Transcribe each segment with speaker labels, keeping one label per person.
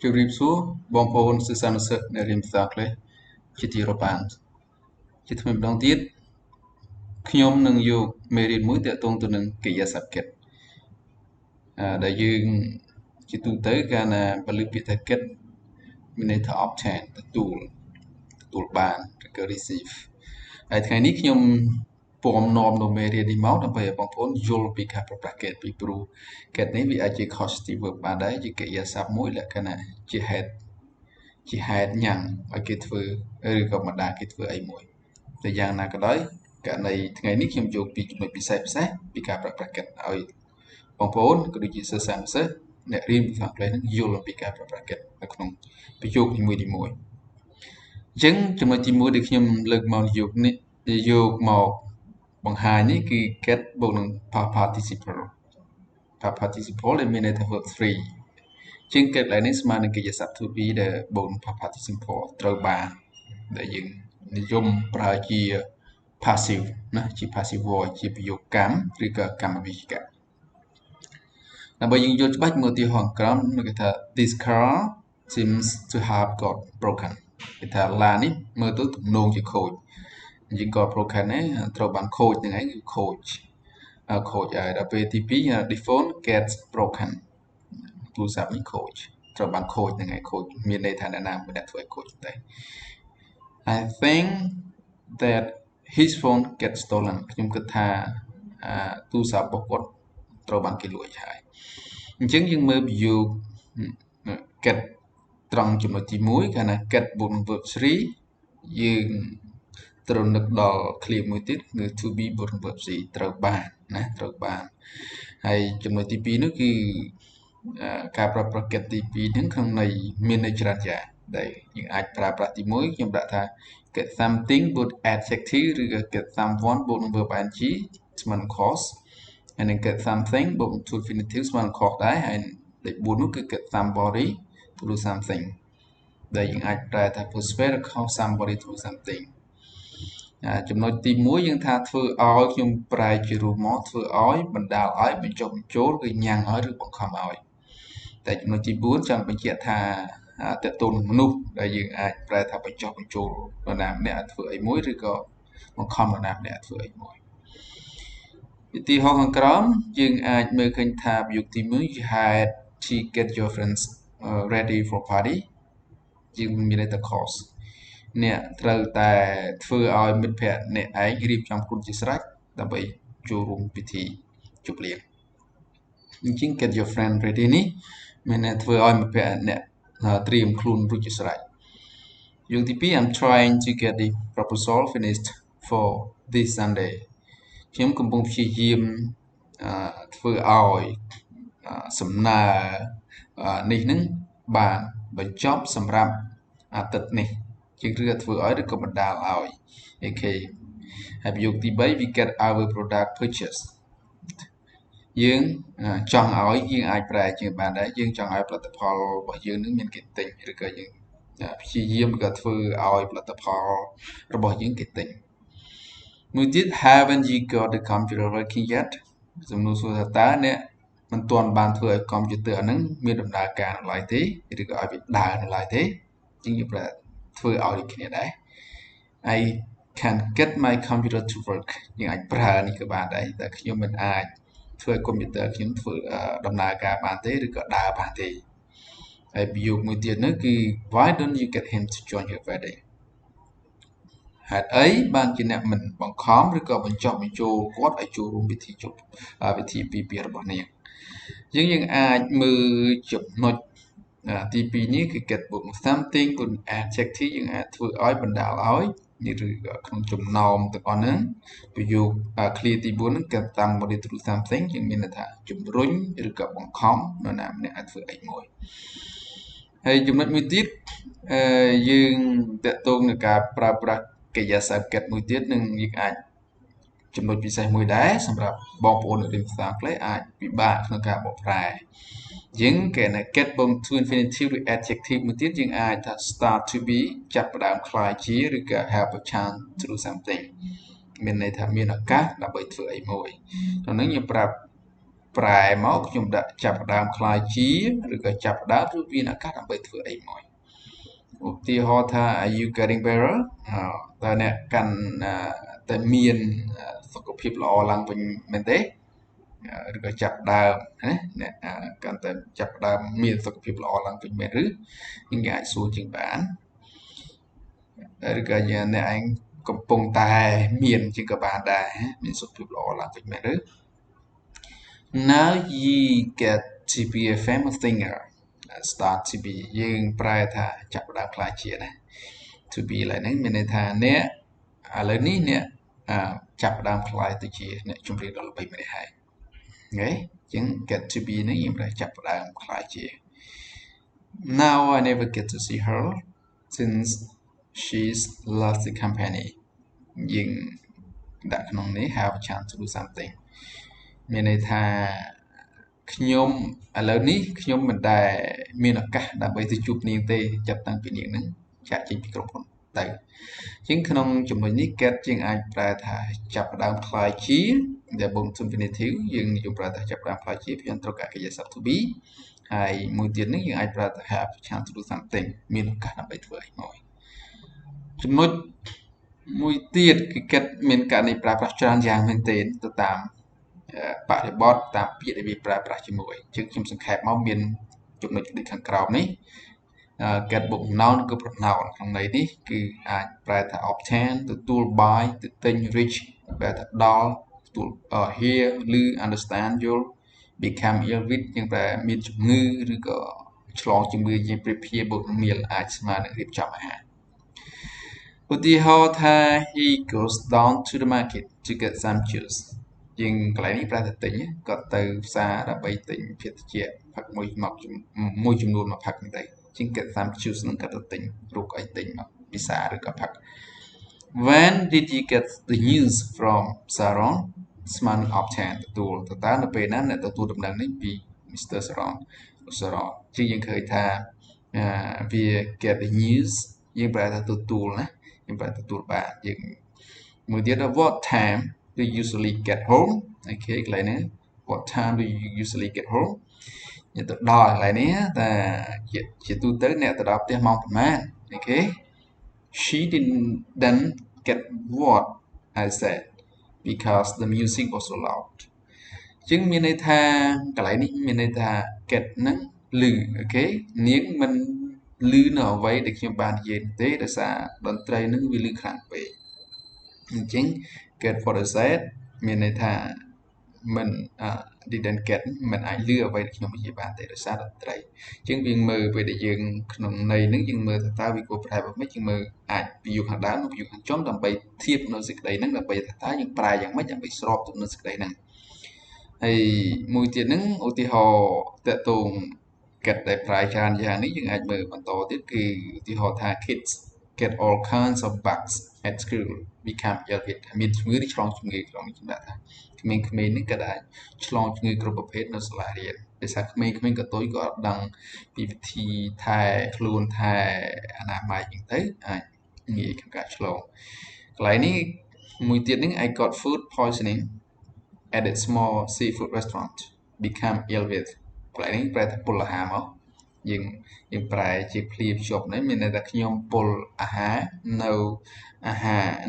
Speaker 1: ជម្រាបសួរបងប្អូនសិស្សានុសិស្សអ្នករៀនភាសាអង់គ្លេសជាទីរាប់អានជាថ្មីម្ដងទៀតខ្ញុំនឹងយកមេរៀនមួយទាក់ទងទៅនឹងកិរិយាសព្ទគិតដែលយើងជាទូទៅកាលណាបើលើកពាក្យថាគិតមានន័យថា obtain ទទួលបានឬក៏ receive ហើយថ្ងៃនេះខ្ញុំពំនាំនៅមេរៀននេះមកដើម្បីឲ្យបងប្អូនយល់ពីការប្រើប្រាស់ get ពីព្រោះ get នេះវាអាចជា causative verb បានដែរជាកិរិយាសព្ទមួយលក្ខណៈជាហេតុញ៉ាំងឲ្យគេធ្វើឬក៏បណ្ដាគេធ្វើអីមួយតែយ៉ាងណាក៏ដោយករណីថ្ងៃនេះខ្ញុំយកពីចំណុចពិសេសពីការប្រើប្រាស់ get ឲ្យបងប្អូនក៏ដូចជាសិស្សានុសិស្សអ្នករៀនភាសាអង់គ្លេសនឹងយល់អំពីការប្រើប្រាស់ get នៅក្នុងប្រយោគនីមួយៗអញ្ចឹងចំណុចទី1ដែលខ្ញុំលើកមកយកមកបង្ហាញនេះគឺ get បូកនឹង past participle ដែលមានន័យថា verb 3ជាង get នេះស្មើនឹងកិរិយាសព្ទ to be ដែលបូកនឹង past participle ត្រូវបានដែលយើងនិយមប្រើជា passive ណាជា passive voice ជាប្រយោគកម្មឬក៏កម្មវិជ្ជៈដើម្បីយើងយល់ច្បាស់មើលឧទាហរណ៍ក្រោមគេថា this car seems to have got broken គេថាឡាននេះមើលទៅទំនងជាខូចយើងក៏ broken ដែរត្រូវបានខូចហ្នឹងឯងគឺខូចហើយដល់ពេលទី2 the phone gets broken ទូរស័ព្ទនេះខូចត្រូវបានខូចហ្នឹងឯងខូចមានន័យថាអ្នកណាម្នាក់ធ្វើឲ្យខូចតែ I think that his phone gets stolen ខ្ញុំគិតថាទូរស័ព្ទរបស់គាត់ត្រូវបានគេលួចហើយអញ្ចឹងយើងមើលប្រយោគ get ត្រង់ចំណុចទី1កាលណា get បូកនឹង verb 3យើងត្រូវនឹកដល់ clear មួយទៀតគឺ to be បូកនឹង verb 3ត្រូវបានណាត្រូវបានហើយចំណុចទី2នោះគឺការប្រើប្រាស់ get ទី2ហ្នឹងក្នុងន័យមានន័យច្រើនយ៉ាងដែលយើងអាចប្រើប្រាស់ទី1ខ្ញុំដាក់ថា get something បូក adjective ឬក៏ get someone បូកនឹង verb ing ស្មើនឹង cause ហើយនឹង get something បូកនឹង to infinitive ស្មើនឹង cause ដែរហើយលេខ4នោះគឺ get somebody to do something ដែលយើងអាចប្រែថា persuade or cause somebody to do something ចំណុចទី1យើងថាធ្វើឲ្យខ្ញុំប្រែជារូបមកធ្វើឲ្យបណ្ដាលឲ្យបញ្ចុះបញ្ចូលគឺញ៉ាំងឲ្យឬបង្ខំឲ្យតែចំណុចទី4ចង់បញ្ជាក់ថាតើតូនមនុស្សដែលយើងអាចប្រែថាបញ្ចុះបញ្ចូលនរណាម្នាក់ឲ្យធ្វើអីមួយឬក៏បង្ខំនរណាម្នាក់ឲ្យធ្វើអីមួយឧទាហរណ៍ខាងក្រោមយើងអាចមើលឃើញថាប្រយោគទី1 you had to get your friends ready for party យើងមានន័យថា cause អ្នកត្រូវតែធ្វើឲ្យមិត្តភក្តិអ្នកឯងរៀបចំខ្លួនជាស្រេចដើម្បីចូលរួមពិធីជប់លៀងអញ្ចឹង get your friend ready នេះមានន័យធ្វើឲ្យមិត្តភក្តិអ្នកត្រៀមខ្លួនរួចជាស្រេចយោគទី2 I'm trying to get the proposal finished for this Sunday ខ្ញុំកំពុងព្យាយាមធ្វើឲ្យសំណើនេះនឹងបានបញ្ចប់សម្រាប់អាទិត្យនេះជាងឬធ្វើឲ្យឬក៏បណ្ដាលឲ្យអូខេហើយប្រយោគទី3 we get our product purchase យើងចង់ឲ្យយើងអាចប្រែជាបានដែរយើងចង់ឲ្យផលិតផលរបស់យើងនឹងមានគេទិញឬក៏យើងព្យាយាមក៏ធ្វើឲ្យផលិតផលរបស់យើងគេទិញមួយទៀត haven't you got the computer working yet សំណួរសួរថាតើអ្នកមិនទាន់បានធ្វើឲ្យកុំព្យូទ័រហ្នឹងមានដំណើរការនៅឡើយទេឬក៏ឲ្យវាដើរនៅឡើយទេជាងយើងប្រែធ្វើឲ្យដូចគ្នាដែរ I can get my computer to work យើងអាចប្រើនេះក៏បានដែរតែខ្ញុំមិនអាចធ្វើឲ្យកុំព្យូទ័រខ្ញុំធ្វើដំណើរការបានទេឬក៏ដើរបានទេហើយប្រយោគមួយទៀតនោះគឺ why don't you get him to join your wedding ហេតុអីបានជាអ្នកមិនបង្ខំឬក៏បញ្ចុះបញ្ចូលគាត់ឲ្យចូលរួមពិធីពិពាហ៍របស់នាងយើងអាចមើលចំណុចទី2នេះគឺ get បូក something គុណ adjective យើងអាចធ្វើឲ្យបណ្ដាលឲ្យឬក៏ក្នុងចំណោមទាំងអស់ហ្នឹងប្រយោគ clear ទី4ហ្នឹង get somebody to do something យើងមានន័យថាជំរុញឬក៏បង្ខំនរណាម្នាក់ឲ្យធ្វើអីមួយហើយចំណុចមួយទៀតយើងតកតងនឹងការប្រើប្រាស់កិរិយាសព្ទ get មួយទៀតនឹងយើងអាចចំណុចពិសេសមួយដែរសម្រាប់បងប្អូនអ្នករៀនភាសាអង់គ្លេសអាចពិបាកក្នុងការបកប្រែយើងគេណា get បូក to infinitive ឬ adjective មួយទៀតយើងអាចថា start to be ចាប់ផ្ដើមខ្លាយជាឬក៏ have a chance to do something មានន័យថាមានឱកាសដើម្បីធ្វើអីមួយដល់ហ្នឹងយើងប្រាប់ ប្រែមកខ្ញុំដាក់ចាប់ផ្ដើមខ្លាយជាឬក៏ចាប់ផ្ដើមឬវាឱកាសដើម្បីធ្វើអីមួយឧទាហរណ៍ថា are you getting better តើអ្នកកាន់តែមានសុខភាពល្អឡើងវិញមែនទេឬក៏ចាប់ផ្ដើមណាអ្នកកាន់តែចាប់ផ្ដើមមានសុខភាពល្អឡើងវិញមែនឬយើងអាចសួរជាងបានឬក៏អ្នកឯងកំពុងតែមានជាងក៏បានដែរមានសុខភាពល្អឡើងវិញមែនឬ Now you get to be a famous singer start to be យើងប្រែថាចាប់ផ្ដើមខ្លាចជាណា to be ឡើយហ្នឹងមានន័យថាអ្នកឥឡូវនេះអ្នកចាប់ផ្ដើមខ្លាយទៅជាអ្នកចម្រៀងដ៏ល្បីម្នាក់ហើយអូខេអញ្ចឹង get to be នេះយើងប្រែចាប់ផ្ដើមខ្លាយជា Now I never get to see her since she's lost the company យើងដាក់ក្នុងនេះ have a chance to do something មានន័យថាខ្ញុំឥឡូវនេះខ្ញុំមិនដែលមានឱកាសដើម្បីទៅជួបនាងទេចាប់តាំងពីនាងហ្នឹងចាក់ចេញពីក្រុមហ៊ុនទៅអញ្ចឹងក្នុងចំណុចនេះ get យើងអាចប្រែថាចាប់ផ្ដើមខ្លាយជាដែលបំទុន infinitive យើងនិយមប្រើថាចាប់ផ្ដើមខ្លាយជាព្យញ្ជនត្រូវការកិរិយាសព្ទ to be ហើយមួយទៀតនេះយើងអាចប្រើថា have chance to do something មានឱកាសដើម្បីធ្វើអីមួយចំណុចមួយទៀតគឺ get មានករណីប្រើប្រាស់ច្រើនយ៉ាងមែនទែនទៅតាមបរិបទតាមពាក្យដែលវាប្រើប្រាស់ជាមួយអញ្ចឹងខ្ញុំសង្ខេបមកមានចំណុចដូចខាងក្រោមនេះget បូក noun គឺ pronoun ក្នុងន័យនេះគឺអាចប្រែថា obtain ទទួលបាយទៅទិញ reach ប្រែថាដល់ទទួល hear ឬ understand យល់ become ill with យើងប្រែមានជំងឺឬក៏ឆ្លងជំងឺយើងប្រៀបធៀបបូកនឹងមានអាចស្មើនឹងរៀបចំអាហារឧទាហរណ៍ថា he goes down to the market to get some juice យើងកន្លែងនេះប្រែថាទិញគាត់ទៅផ្សារដើម្បីទិញភេសជ្ជៈផឹកមួយចំនួនមកផឹកហ្នឹងទៅជាង get some juice ហ្នឹងគាត់ទៅទិញរូបអីទិញមកពីផ្សារឬក៏ផឹក When did you get the news from Saron ស្មើនឹង obtain ទទួលតើនៅពេលណាអ្នកទទួលដំណឹងនេះពី Mr. Saron ជាយើងឃើញថាវា get the news យើងប្រែថាទទួលណាយើងប្រែទទួលបានយើងមួយទៀត what time do you usually get home អូខេកន្លែងនេះ what time do you usually get home យើងទៅដល់កន្លែងនេះតែជាទូទៅអ្នកទៅដល់ផ្ទះម៉ោងប៉ុន្មានអូខេ she didn't get what I said because the music was so loud ជាងមានន័យថាកន្លែងនេះមានន័យថា get ហ្នឹងឮអូខេនាងមិនឮនៅអ្វីដែលខ្ញុំបាននិយាយទេដោយសារតន្ត្រីហ្នឹងវាឮខ្លាំងពេកអញ្ចឹង get what I said មានន័យថាមិន didn't get មិនអាចឮអ្វីដែលខ្ញុំនិយាយបានទេដោយសារតន្ត្រីអញ្ចឹងយើងមើលពេលដែលយើងក្នុងន័យហ្នឹងយើងមើលថាតើវាគួរប្រែបែបម៉េចយើងមើលអាចប្រយោគខាងដើមនិងប្រយោគខាងចុងដើម្បីធៀបនៅសេចក្តីហ្នឹងដើម្បីថាតើយើងប្រែយ៉ាងម៉េចដើម្បីស្របទៅនឹងសេចក្តីហ្នឹងហើយមួយទៀតហ្នឹងឧទាហរណ៍តកតង get ដែលប្រែច្រើនយ៉ាងនេះយើងអាចមើលបន្តទៀតគឺឧទាហរណ៍ថា kids get all kinds of bugs at school become ill with មានជំងឺឬឆ្លងជំងឺក្នុងនេះខ្ញុំដាក់ថាក្មេងៗនេះក៏អាចឆ្លងជំងឺគ្រប់ប្រភេទនៅសាលារៀនដោយសារក្មេងៗក៏ទុយក៏អត់ដឹងពីវិធីថែខ្លួនថែអនាម័យហ្នឹងទៅអាចងាយក្នុងការឆ្លងកន្លែងនេះមួយទៀតហ្នឹង I got food poisoning at a small seafood restaurant become ill with កន្លែងនេះប្រែថាពុលអាហារមកយើងប្រែជាភ្លាភ្ជាប់នេះមានន័យថាខ្ញុំពុលអាហារ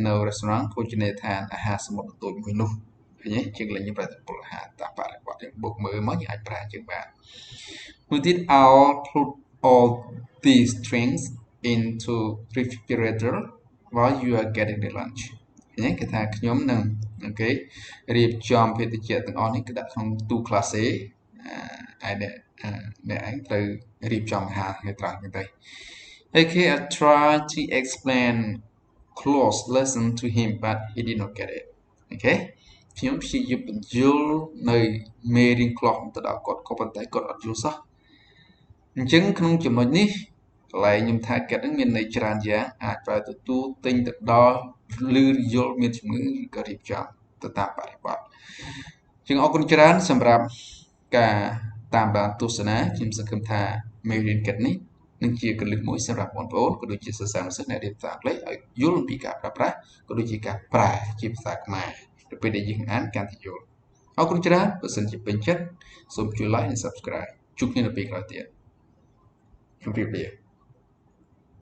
Speaker 1: នៅ restaurant ភោជនីយដ្ឋានអាហារសមុទ្រតូចមួយនោះឃើញទេជាងកន្លែងយើងប្រែថាពុលអាហារតាមបរិបទយើងបូកមើលមកយើងអាចប្រែជាងបានមួយទៀត I'll put all these drinks into refrigerator while you are getting the lunch ឃើញទេគេថាខ្ញុំនឹងអូខេរៀបចំភេសជ្ជៈទាំងអស់នេះគឺដាក់ក្នុងទូក្លាសេហើយអ្នកឯងត្រូវរៀបចំអាហារឲ្យត្រង់ហ្នឹងទៅ Okay I tried to explain close lesson to him but he did not get it អូខេខ្ញុំព្យាយាមបញ្យល់នៅមេរៀនខ្លះទៅដល់គាត់ក៏ប៉ុន្តែគាត់អត់យល់សោះអញ្ចឹងក្នុងចំណុចនេះកន្លែងខ្ញុំថា get ហ្នឹងមានន័យច្រើនយ៉ាងអាចប្រើទទួលទិញទៅដល់ឬយល់មានជំងឺឬក៏រៀបចំទៅតាមបរិបទជាងអរគុណច្រើនសម្រាប់ការតាមដានទស្សនាខ្ញុំសង្ឃឹមថាមេរៀន get នេះនឹងជាកលឹះមួយសម្រាប់បងប្អូនក៏ដូចជាសិស្សានុសិស្សអ្នករៀនភាសាអង់គ្លេសឲ្យយល់ពីការប្រើប្រាស់ក៏ដូចជាការប្រែជាភាសាខ្មែរទៅពេលដែលយើងអានកាន់តែយល់ អរគុណច្រើនបើសិនជាពេញចិត្តសូមជួយ like និង subscribe ជួបគ្នានៅពេលក្រោយទៀតជម្រាបលា